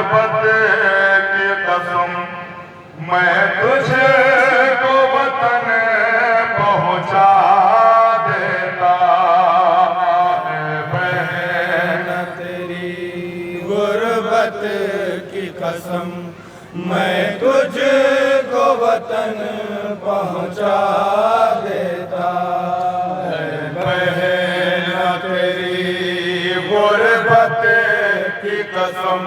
गुर्बत की कसम मैं तुझे को वतन पहुंचा देता। बहन तेरी गुर्बत की कसम मैं तुझको वतन पहुंचा देता। बहन तेरी गुर्बत की कसम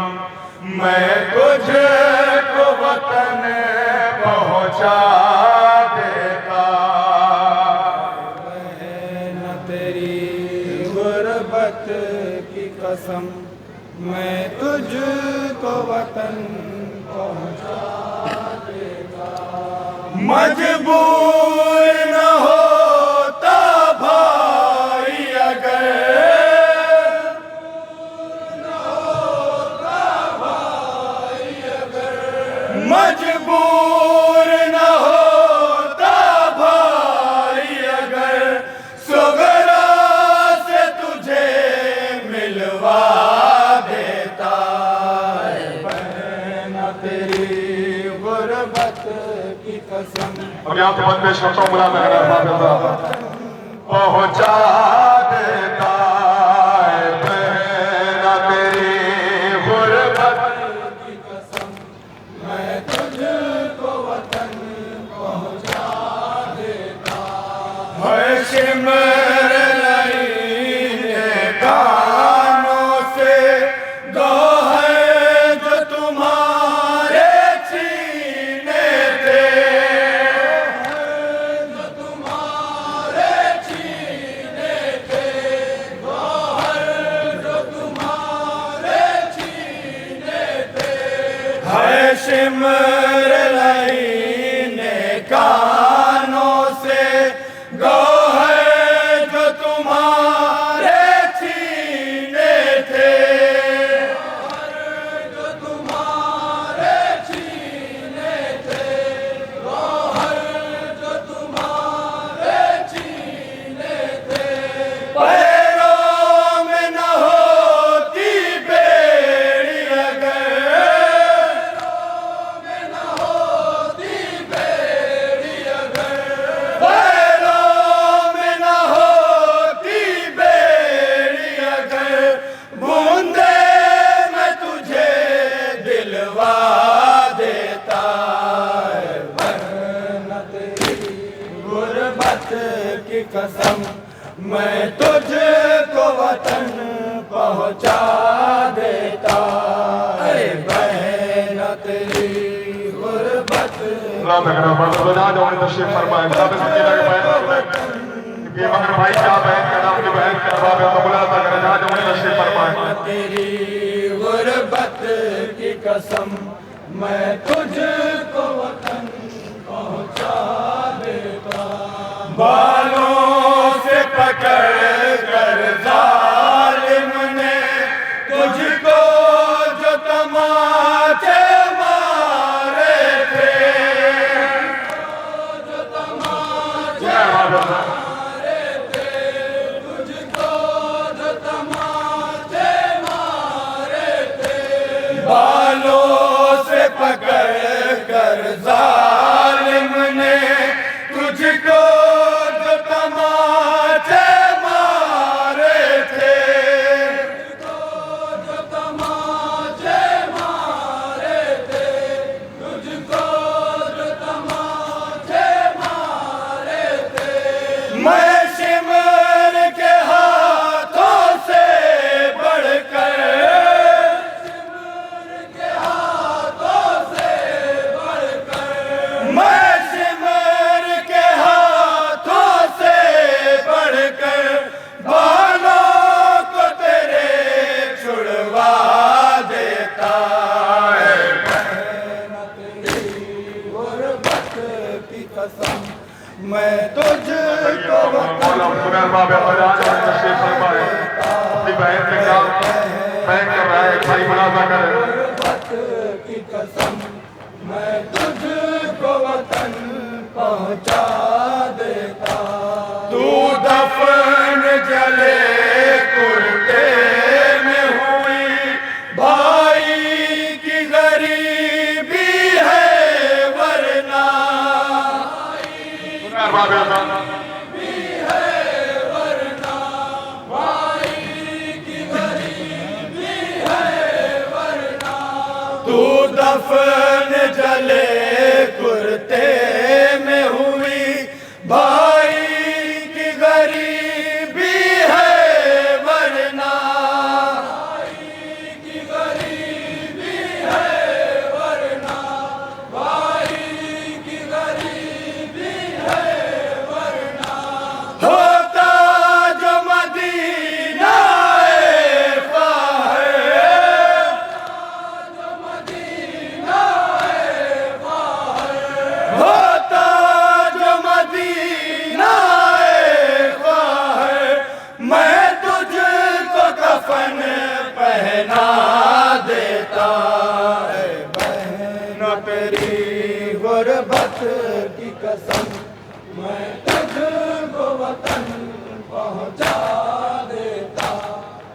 मैं तुझे को वतन पहुंचा देता। बहन तेरी गुर्बत की कसम मैं तुझको वतन पहुंचा देता। मजबूर न होता भाई अगर, मजबूर न होता भाई अगर सुगरा से तुझे मिलवा देता। बहन तेरी गुर्बत की कसम अब यहाँ तो बंद पेश करता हूँ, बुला पहुंचा देता। बहन तेरी गुर्बत की कसम मैं तुझको वतन पहुंचा देता। है सिमर लईने कानों से गौहर जो तुम्हारे छीने थे, जो तुम्हारे छीने थे, गौहर जो तुम्हारे छीने थे। है सिमर लईने कानों से गौहर जो तुम्हारे छीने थे, जो तुम्हारे छीने थे, गौहर जो तुम्हारे छीने थे। पैरों में न होती बेड़ी अगर, पैरों में न होती बेड़ी अगर, बूंदे मैं तुझे दिलवा देता। बहन तेरी गुर्बत की कसम मैं तुझको वतन पहुंचा देता। बहन तेरी गुर्बत तशरीफ फरमाए। मगर भाई क्या बहन का नाम की बहन का बुलाता करें जहाँ जो तशरीफ फरमाए। तेरी गुर्बत की कसम मैं तुझको वतन पहुंचा देता। बालों से पकड़ कर जालिम ने तुझको जो तमाचे मारे थे, जो तमाचे मारे थे, तुझको जो तमाचे मारे थे। बालों से पकड़ कर जालिम ने तुझको जो तमाचे मारे थे, तुझको जो तमाचे मारे थे, तुझको जो तमाचे मारे थे। मैं सिमर के हाथों से बढ़कर, सिमर के हाथों से बढ़कर, मैं सिमर के हाथों से बढ़कर बालों को तेरे छुड़वा देता। बहन तेरी गुर्बत की कसम मैं तुझको वतन तशरीफ फरमाए। अपनी बहन से क्या बहन कर रहा है, भाई मुलाजा करे। गुर्बत की कसम मैं तुझको वतन पहुंचा देता। तू दफन जले कुर्ते में हुई भाई की कफन जले कुर्ते में हुई भाई की गरीबी है वरना, भाई की गरीबी है वरना, भाई की गरीबी है वरना। होता जो मदीना पहना देता है बहन तेरी गुर्बत की कसम, मैं तुझको वतन पहुंचा देता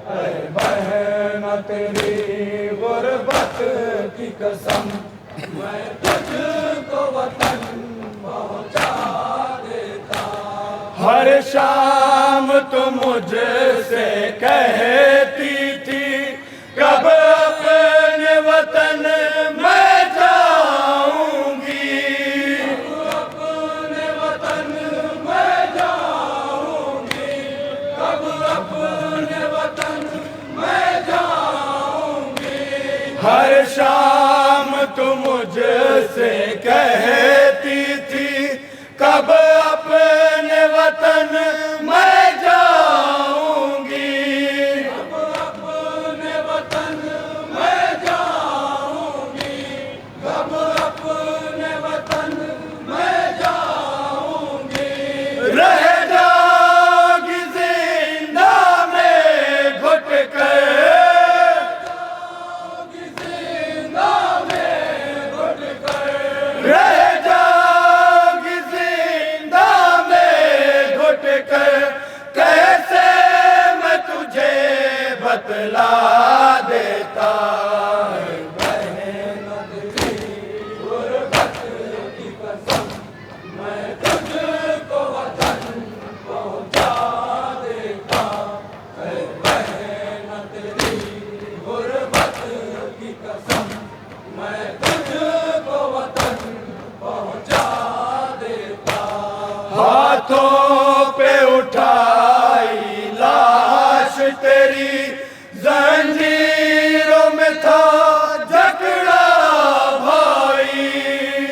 है बहन तेरी गुर्बत की कसम, मैं तुझको वतन पहुंचा देता। हर शाम तू मुझसे कहती थी कब अपने वतन मैं जाऊंगी, कब अपने वतन मैं जाऊंगी, कब अपने वतन मैं जाऊंगी। हर शाम तू मुझसे कहती थी कब अपने वतन मैं जाऊंगी, कब अपने वतन मैं जाऊंगी, कब अपने वतन मैं जाऊंगी। रह जाओगी जिंदा में घुट कर, जाओगी जिंदा में घुट कर, रह कैसे मैं तुझे बतला देता है बहन तेरी गुर्बत की कसम, मैं तुझको वतन पहुंचा देता है बहन तेरी गुर्बत की कसम, मैं तुझको वतन पहुंचा देता। हाथों पे उठाई लाश तेरी जंजीरों में था जकड़ा भाई,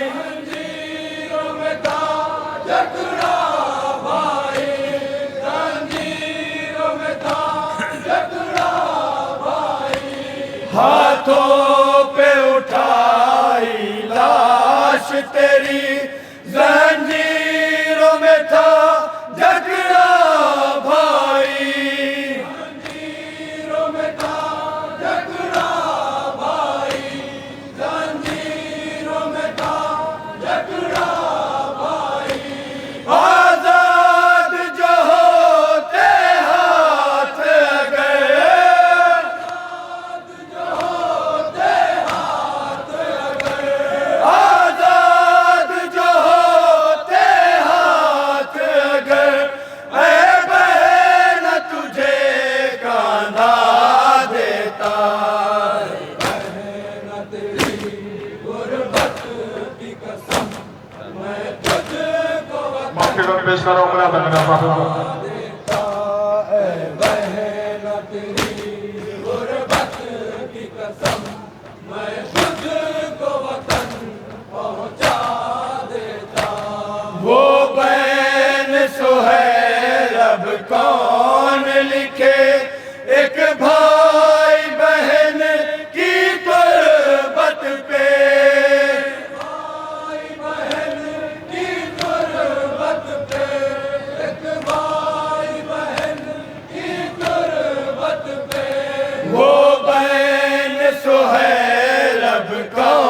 जंजीरों में था जकड़ा भाई, जंजीरों में था जकड़ा भाई। हाथों पे उठाई लाश तेरी जंजीरों में था जकड़ा भाई, जंजीरों में था जकड़ा भाई, जंजीरों में था जकड़ा भाई। आजाद जो होते हाथ अगर, आजाद जो होते हाथ अगर, आजाद जो होते हाथ अगर, ऐ बहन तुझे कांधा देता है बहन तेरी गुर्बत की कसम, मैं तुझको माफी का पेश करो मेरा धन्यवाद देता है बहन तेरी गुर्बत की कसम, मैं तुझको वतन पहुंचा देता। वो बहन सुहैल अब कौन लिखे एक भाई बहन की गुर्बत पे, भाई बहन की गुर्बत पे, एक भाई बहन की गुर्बत पे। वो बहन सुहैल अब कौन